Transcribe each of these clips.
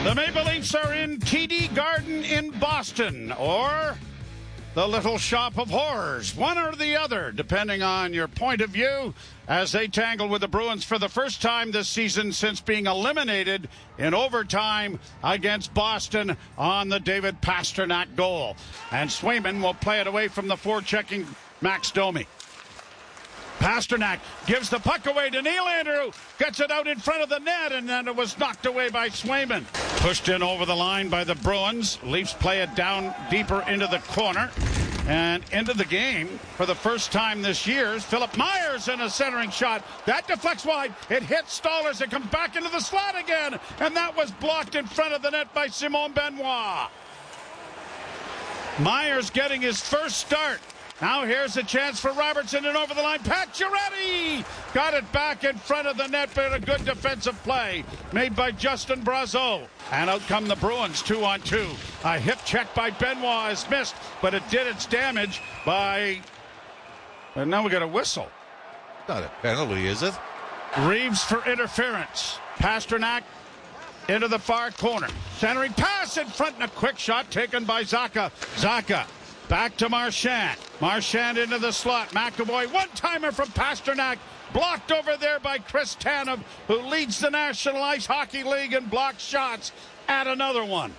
The Maple Leafs are in TD Garden in Boston, or the Little Shop of Horrors, one or the other, depending on your point of view, as they tangle with the Bruins for the first time this season since being eliminated in overtime against Boston on the David Pastrnak goal. And Swayman will play it away from the forechecking Max Domi. Pastrnak gives the puck away to Nylander, who gets it out in front of the net, and then it was knocked away by Swayman. Pushed in over the line by the Bruins. Leafs play it down deeper into the corner. And into the game for the first time this year is Philip Myers in a centering shot. That deflects wide. It hits Stolarz. It comes back into the slot again. And that was blocked in front of the net by Simon Benoit. Myers getting his first start. Now here's a chance for Robertson, and over the line, Pacioretty got it back in front of the net, but a good defensive play made by Justin Brazeau. And out come the Bruins, 2-on-2. A hip check by Benoit is missed, but it did its damage by... And now we got a whistle. Not a penalty, is it? Reeves for interference. Pastrnak into the far corner. Centering pass in front, and a quick shot taken by Zacha. Zacha back to Marchand. Marchand into the slot. McAvoy, one-timer from Pastrnak. Blocked over there by Chris Tanev, who leads the National Ice Hockey League in blocked shots. Add another one.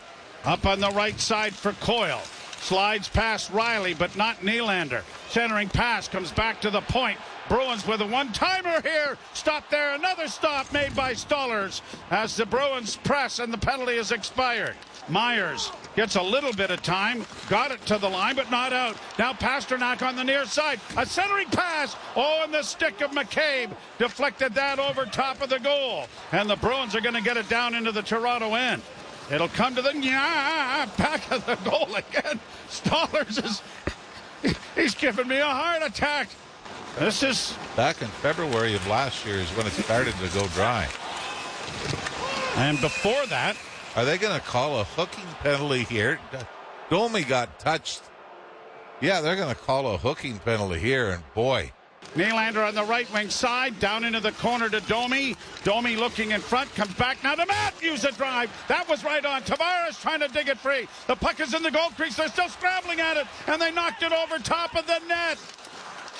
Up on the right side for Coyle. Slides past Riley, but not Nylander. Centering pass comes back to the point. Bruins with a one-timer here. Stop there. Another stop made by Stolarz as the Bruins press, and the penalty is expired. Myers gets a little bit of time, got it to the line, but not out. Now Pastrnak on the near side. A centering pass. Oh, and the stick of McCabe deflected that over top of the goal. And the Bruins are going to get it down into the Toronto end. It'll come to the back of the goal again. Stolarz he's giving me a heart attack. This is... Back in February of last year is when it started to go dry. And before that... Are they going to call a hooking penalty here? Domi got touched. Yeah, they're going to call a hooking penalty here, and boy. Nylander on the right wing side, down into the corner to Domi. Domi looking in front, comes back now to Matthews, a drive. That was right on. Tavares trying to dig it free. The puck is in the goal crease. They're still scrambling at it, and they knocked it over top of the net.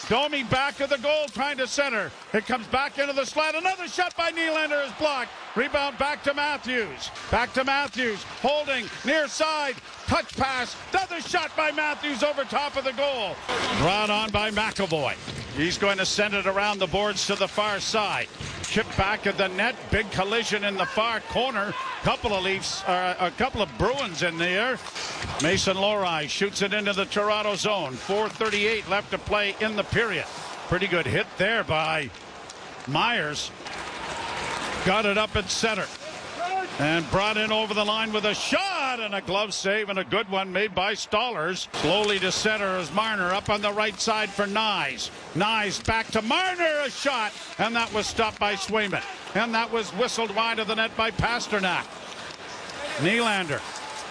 Domi back of the goal trying to center. It comes back into the slot. Another shot by Nylander is blocked. Rebound back to Matthews. Back to Matthews. Holding near side. Touch pass. Another shot by Matthews over top of the goal. Drawn on by McAvoy. He's going to send it around the boards to the far side. Chip back of the net. Big collision in the far corner. Couple of Bruins in there. Mason Lohrei shoots it into the Toronto zone. 4:38 left to play in the period. Pretty good hit there by Myers. Got it up at center. And brought in over the line with a shot and a glove save, and a good one made by Stolarz. Slowly to center as Marner up on the right side for Nyes. Nyes back to Marner, a shot, and that was stopped by Swayman. And that was whistled wide of the net by Pastrnak. Nylander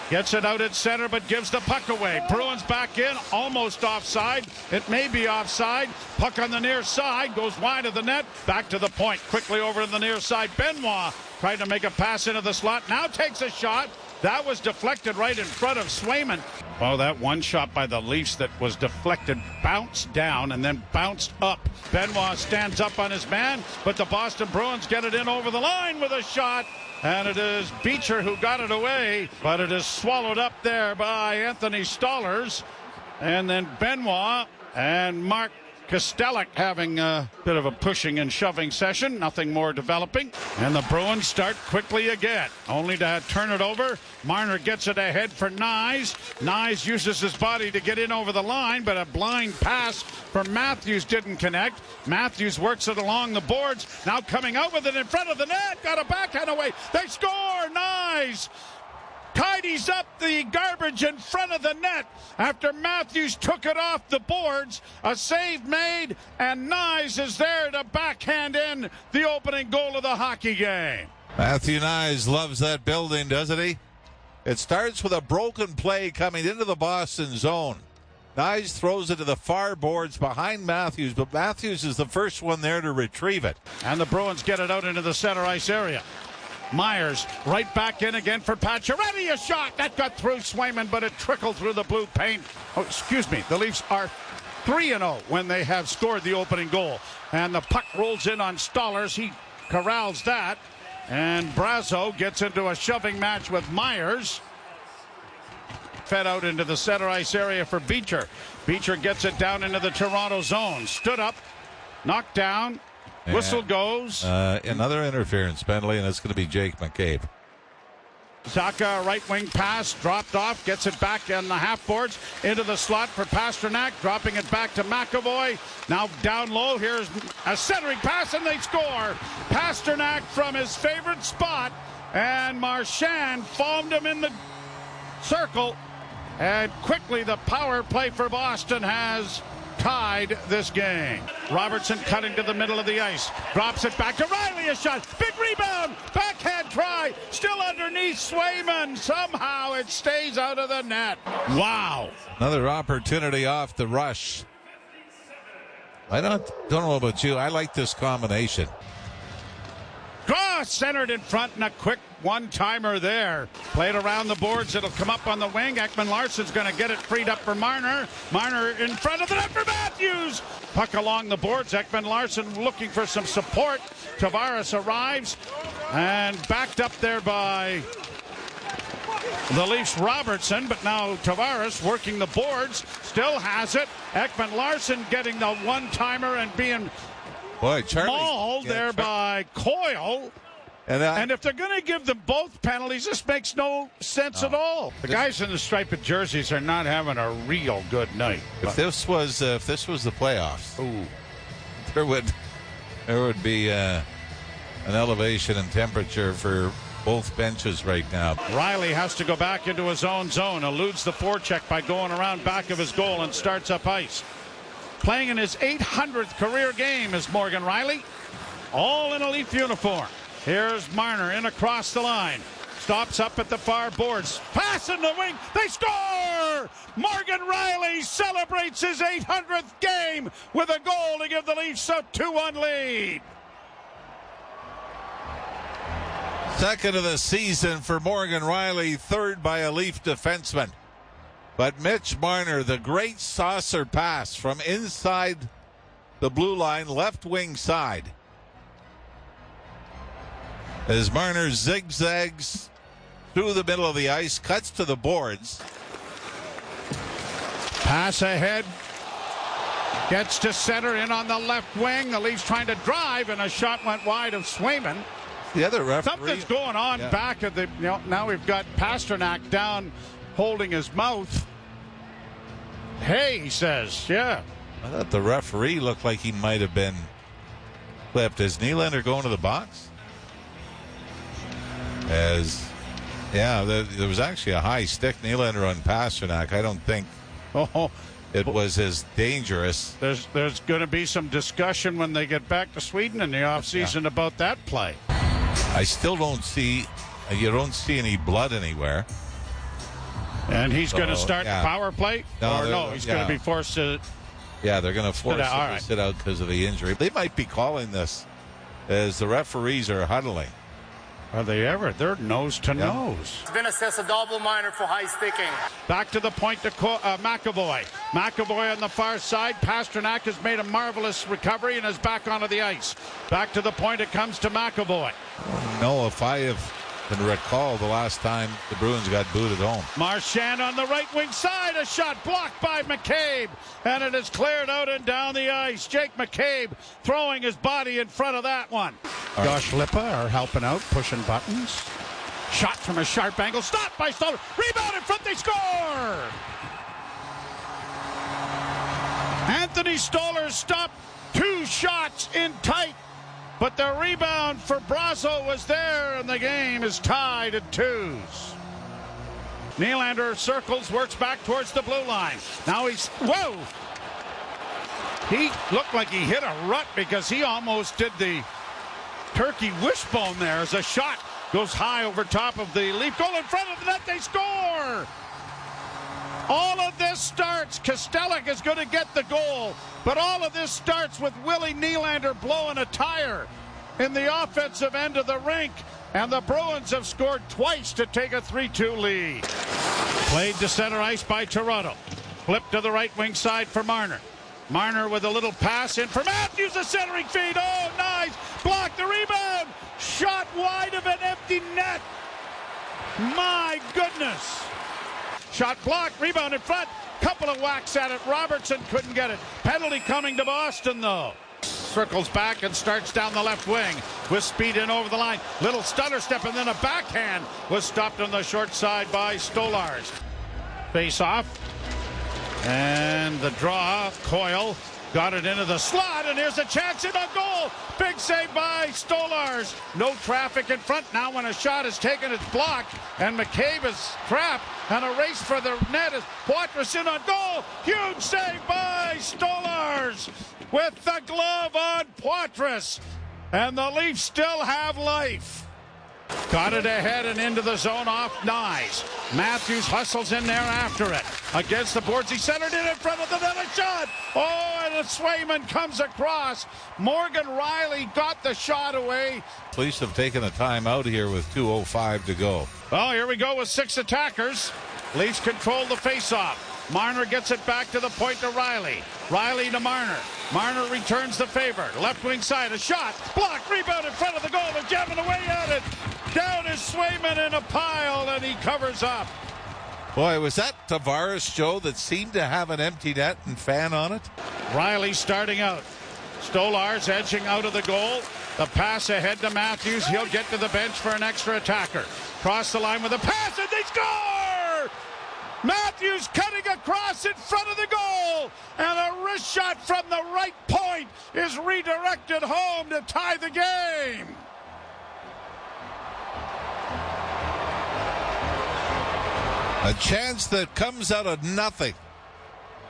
gets it out at center, but gives the puck away. Bruins back in, almost offside. It may be offside. Puck on the near side, goes wide of the net. Back to the point, quickly over to the near side. Benoit tried to make a pass into the slot. Now takes a shot. That was deflected right in front of Swayman. Oh, that one shot by the Leafs that was deflected bounced down and then bounced up. Benoit stands up on his man, but the Boston Bruins get it in over the line with a shot. And it is Beecher who got it away, but it is swallowed up there by Anthony Stolarz. And then Benoit and Mark Kostelek having a bit of a pushing and shoving session. Nothing more developing. And the Bruins start quickly again. Only to turn it over. Marner gets it ahead for Nyes. Nyes uses his body to get in over the line, but a blind pass from Matthews didn't connect. Matthews works it along the boards. Now coming out with it in front of the net. Got a backhand away. They score. Nyes tidies up the garbage in front of the net after Matthews took it off the boards. A save made, and Nyes is there to backhand in the opening goal of the hockey game. Matthew Nyes loves that building, doesn't he? It starts with a broken play coming into the Boston zone. Nyes throws it to the far boards behind Matthews, but Matthews is the first one there to retrieve it. And the Bruins get it out into the center ice area. Myers right back in again for Pacioretty. A shot that got through Swayman, but it trickled through the blue paint. Oh, excuse me. The Leafs are 3-0 when they have scored the opening goal. And the puck rolls in on Stollers. He corrals that. And Brazo gets into a shoving match with Myers. Fed out into the center ice area for Beecher. Beecher gets it down into the Toronto zone. Stood up, knocked down, whistle goes. Another interference penalty, and it's going to be Jake McCabe. Zaka, right wing pass, dropped off, gets it back on the half boards, into the slot for Pasternak, dropping it back to McAvoy. Now down low, here's a centering pass, and they score. Pasternak from his favorite spot, and Marchand foamed him in the circle. And quickly the power play for Boston has tied this game. Robertson cutting to the middle of the ice. Drops it back to Riley. A shot. Big rebound. Backhand try. Still underneath Swayman. Somehow it stays out of the net. Wow. Another opportunity off the rush. I don't know about you. I like this combination. Cross centered in front and a quick one-timer there. Played around the boards. It'll come up on the wing. Ekman-Larsson's going to get it freed up for Marner. Marner in front of the net for Matthews. Puck along the boards. Ekman-Larsson looking for some support. Tavares arrives and backed up there by the Leafs Robertson, but now Tavares working the boards. Still has it. Ekman-Larsson getting the one-timer and being mauled there by Coyle. And if they're going to give them both penalties, this makes no sense at all. The guys in the striped jerseys are not having a real good night. If this was the playoffs, there would be an elevation in temperature for both benches right now. Riley has to go back into his own zone, eludes the forecheck by going around back of his goal and starts up ice. Playing in his 800th career game is Morgan Riley, all in a Leaf uniform. Here's Marner in across the line. Stops up at the far boards. Pass in the wing. They score! Morgan Riley celebrates his 800th game with a goal to give the Leafs a 2-1 lead. Second of the season for Morgan Riley, third by a Leaf defenseman. But Mitch Marner, the great saucer pass from inside the blue line, left wing side. As Marner zigzags through the middle of the ice, cuts to the boards. Pass ahead. Gets to center in on the left wing. The Leafs trying to drive, and a shot went wide of Swayman. The other referee. Something's going on back at the. Now we've got Pasternak down, holding his mouth. Hey, he says, yeah. I thought the referee looked like he might have been clipped. Is Nylander going to the box? There was actually a high stick Nylander on Pasternak. I don't think it was as dangerous. There's going to be some discussion when they get back to Sweden in the offseason about that play. I still don't see any blood anywhere. And he's going to start the power play? He's going to be forced to. Yeah, they're going to force him to sit out because of the injury. They might be calling this as the referees are huddling. Are they ever? They're nose to nose. It's been assessed a double minor for high sticking. Back to the point to McAvoy. McAvoy on the far side. Pasternak has made a marvelous recovery and is back onto the ice. Back to the point it comes to McAvoy. No, if I can recall the last time the Bruins got booed at home. Marchand on the right wing side. A shot blocked by McCabe. And it is cleared out and down the ice. Jake McCabe throwing his body in front of that one. Josh Lippa are helping out, pushing buttons. Shot from a sharp angle. Stopped by Stoller. Rebound in front. They score! Anthony Stoller stopped two shots in tight. But the rebound for Brazo was there, and the game is tied at 2s. Nylander circles, works back towards the blue line. Now whoa! He looked like he hit a rut because he almost did the turkey wishbone there as a shot goes high over top of the Leaf goal in front of the net. They score! All of this starts. Kostelic is going to get the goal, but all of this starts with Willie Nylander blowing a tire in the offensive end of the rink. And the Bruins have scored twice to take a 3-2 lead. Played to center ice by Toronto. Flip to the right wing side for Marner. Marner with a little pass in for Matthews, a centering feed. Oh, nice. Block the rebound. Shot wide of an empty net. My goodness. Shot blocked. Rebound in front. Couple of whacks at it. Robertson couldn't get it. Penalty coming to Boston, though. Circles back and starts down the left wing with speed in over the line. Little stutter step and then a backhand was stopped on the short side by Stolars. Face off. And the draw, Coyle got it into the slot, and here's a chance in a goal. Big save by Stolars. No traffic in front now when a shot is taken, it's blocked, and McCabe is trapped, and a race for the net is Poitras in on goal. Huge save by Stolars with the glove on Poitras, and the Leafs still have life. Got it ahead and into the zone off Nyes. Matthews hustles in there after it. Against the boards, he centered it in front of the net, a shot. Oh, and a Swayman comes across. Morgan Riley got the shot away. Leafs have taken a timeout here with 2:05 to go. Oh, here we go with 6 attackers. Leafs control the faceoff. Marner gets it back to the point to Riley. Riley to Marner. Marner returns the favor. Left wing side, a shot. Blocked, rebound in front of the goal. They're jamming away at it. Down is Swayman in a pile, and he covers up. Boy, was that Tavares, Joe, that seemed to have an empty net and fan on it? Riley starting out. Stolars edging out of the goal. The pass ahead to Matthews. He'll get to the bench for an extra attacker. Cross the line with a pass, and they score! Matthews cutting across in front of the goal, and a wrist shot from the right point is redirected home to tie the game. A chance that comes out of nothing.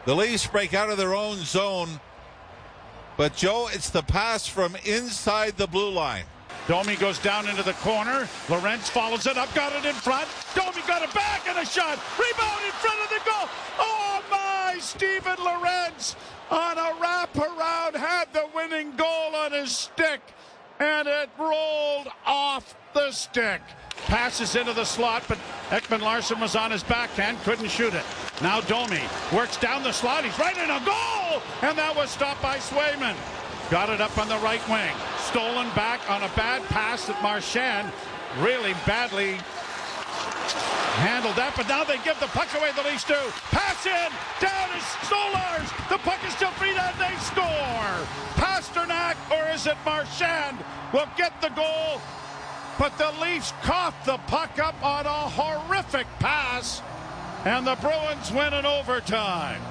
The Leafs break out of their own zone, but Joe, it's the pass from inside the blue line. Domi goes down into the corner. Lorentz follows it up, got it in front. Domi got it back and a shot. Rebound in front of the goal. Oh my, Steven Lorentz on a wraparound had the winning goal on his stick, and it rolled off the stick. Passes into the slot, but Ekman Larsson was on his backhand, couldn't shoot it. Now Domi works down the slot. He's right in a goal, and that was stopped by Swayman. Got it up on the right wing. Stolen back on a bad pass that Marchand really badly handled that, but now they give the puck away, the Leafs do. Pass in, down is Stolars. The puck is still free, and they score. Pasternak, or is it Marchand, will get the goal, but the Leafs coughed the puck up on a horrific pass, and the Bruins win in overtime.